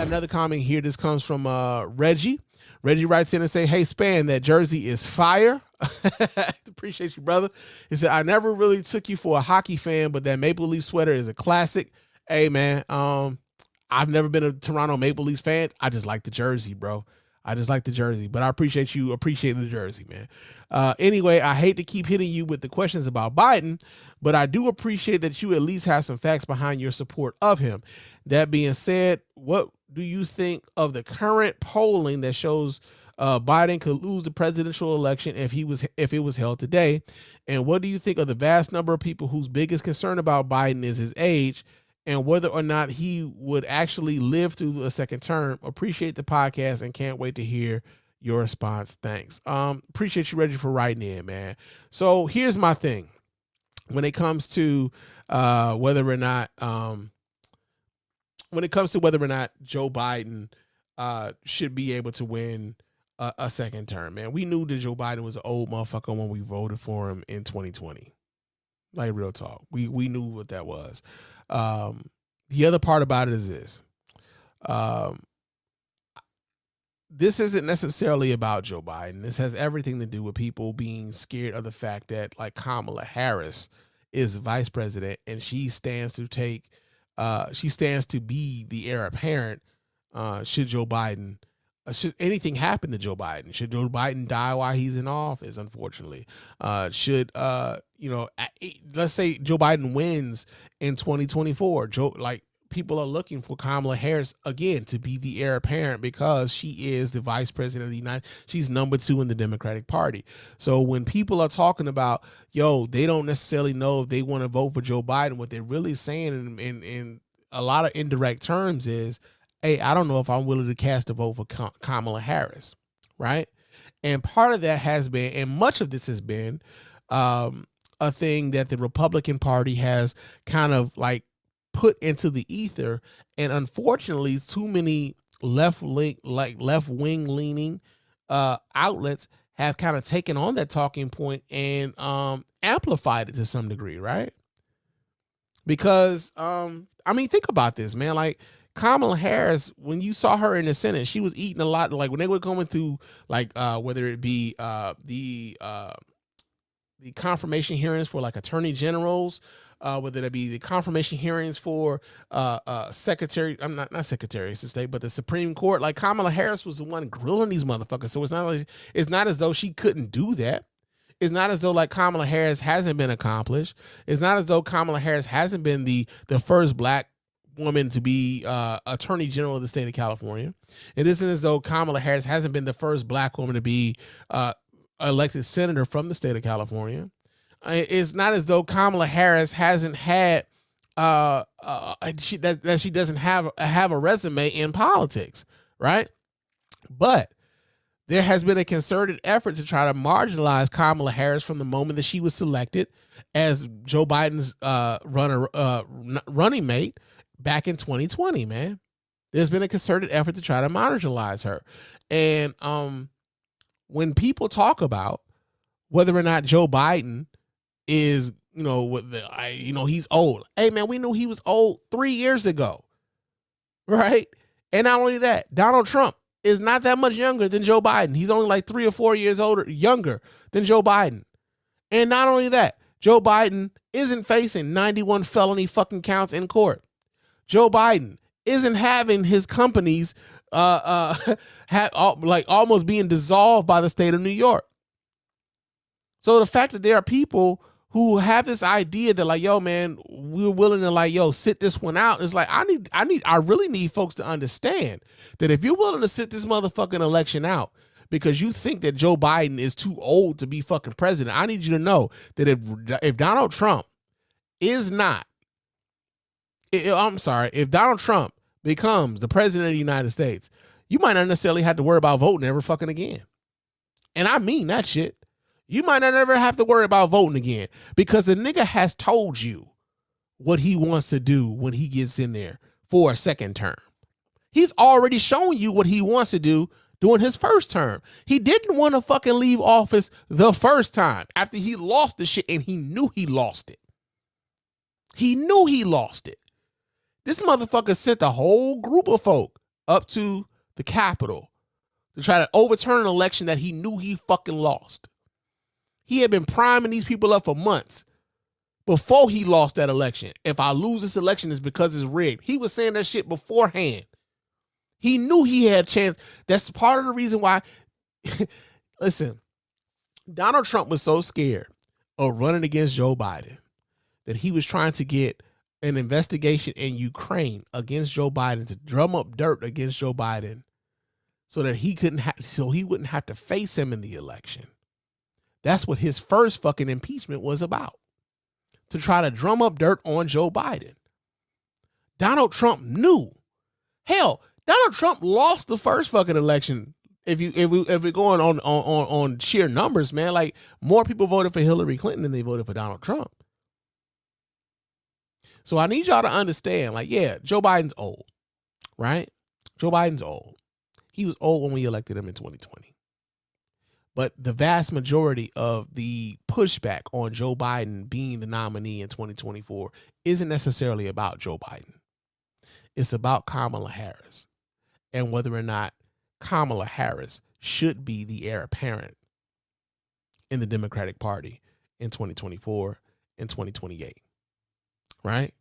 got another comment here. This comes from Reggie. Reggie writes in and say, hey, Spann, that jersey is fire. Appreciate you, brother. He said, I never really took you for a hockey fan, but that Maple Leaf sweater is a classic. Hey, man, I've never been a Toronto Maple Leafs fan. I just like the jersey, bro. I just like the jersey, but I appreciate you appreciating the jersey, man. Anyway, I hate to keep hitting you with the questions about Biden, but I do appreciate that you at least have some facts behind your support of him. That being said, what do you think of the current polling that shows Biden could lose the presidential election if it was held today? And what do you think of the vast number of people whose biggest concern about Biden is his age and whether or not he would actually live through a second term? Appreciate the podcast and can't wait to hear your response. Thanks. Appreciate you, Reggie, for writing in, man. So here's my thing. When it comes to whether or not Joe Biden should be able to win a second term, man, we knew that Joe Biden was an old motherfucker when we voted for him in 2020. Like, real talk. We knew what that was. The other part about it is this. This isn't necessarily about Joe Biden. This has everything to do with people being scared of the fact that, like, Kamala Harris is vice president and she stands to be the heir apparent should Joe Biden, should anything happen to Joe Biden, should Joe Biden die while he's in office, unfortunately, let's say Joe Biden wins in 2024, people are looking for Kamala Harris again to be the heir apparent because she is the vice president of the United States. She's number 2 in the Democratic Party. So when people are talking about, they don't necessarily know if they want to vote for Joe Biden, what they're really saying in a lot of indirect terms is, hey, I don't know if I'm willing to cast a vote for Kamala Harris, right? And part of that has been, and much of this has been, a thing that the Republican Party has kind of like put into the ether, and unfortunately, too many left-wing leaning outlets have kind of taken on that talking point and amplified it to some degree, right? Because think about this, man. Like, Kamala Harris, when you saw her in the Senate, she was eating a lot. Like, when they were going through, like, whether it be the confirmation hearings for, like, attorney generals, whether it be the confirmation hearings for secretary, I'm not secretaries of state, but the Supreme Court, like, Kamala Harris was the one grilling these motherfuckers. So it's not as though she couldn't do that. It's not as though, like, Kamala Harris hasn't been accomplished. It's not as though Kamala Harris hasn't been the first black woman to be attorney general of the state of California. It isn't as though Kamala Harris hasn't been the first black woman to be elected senator from the state of California. It's not as though Kamala Harris hasn't had she doesn't have a resume in politics, right? But there has been a concerted effort to try to marginalize Kamala Harris from the moment that she was selected as Joe Biden's running mate back in 2020, man. There's been a concerted effort to try to marginalize her. And when people talk about whether or not Joe Biden is, he's old. Hey, man, we knew he was old 3 years ago, right? And not only that, Donald Trump is not that much younger than Joe Biden. He's only like 3 or 4 years younger than Joe Biden. And not only that, Joe Biden isn't facing 91 felony fucking counts in court. Joe Biden isn't having his companies almost being dissolved by the state of New York. So the fact that there are people who have this idea that, like, yo, man, we're willing to, like, sit this one out. It's like, I really need folks to understand that if you're willing to sit this motherfucking election out because you think that Joe Biden is too old to be fucking president, I need you to know that if Donald Trump is not, if Donald Trump becomes the president of the United States, you might not necessarily have to worry about voting ever fucking again. And I mean that shit. You might not ever have to worry about voting again because the nigga has told you what he wants to do when he gets in there for a second term. He's already shown you what he wants to do during his first term. He didn't want to fucking leave office the first time after he lost the shit, and he knew he lost it. He knew he lost it. This motherfucker sent a whole group of folk up to the Capitol to try to overturn an election that he knew he fucking lost. He had been priming these people up for months before he lost that election. If I lose this election, it's because it's rigged. He was saying that shit beforehand. He knew he had a chance. That's part of the reason why. Listen, Donald Trump was so scared of running against Joe Biden that he was trying to get an investigation in Ukraine against Joe Biden to drum up dirt against Joe Biden so that he wouldn't have to face him in the election. That's what his first fucking impeachment was about, to try to drum up dirt on Joe Biden. Donald Trump knew. Hell, Donald Trump lost the first fucking election. If we're going on sheer numbers, man, like more people voted for Hillary Clinton than they voted for Donald Trump. So I need y'all to understand, like, yeah, Joe Biden's old, right? Joe Biden's old. He was old when we elected him in 2020. But the vast majority of the pushback on Joe Biden being the nominee in 2024 isn't necessarily about Joe Biden. It's about Kamala Harris and whether or not Kamala Harris should be the heir apparent in the Democratic Party in 2024 and 2028, right?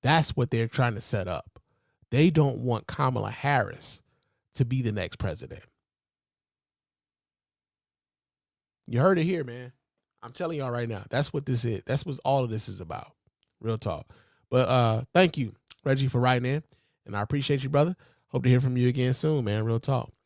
That's what they're trying to set up. They don't want Kamala Harris to be the next president. You heard it here, man. I'm telling y'all right now. That's what this is. That's what all of this is about. Real talk. But thank you, Reggie, for writing in. And I appreciate you, brother. Hope to hear from you again soon, man. Real talk.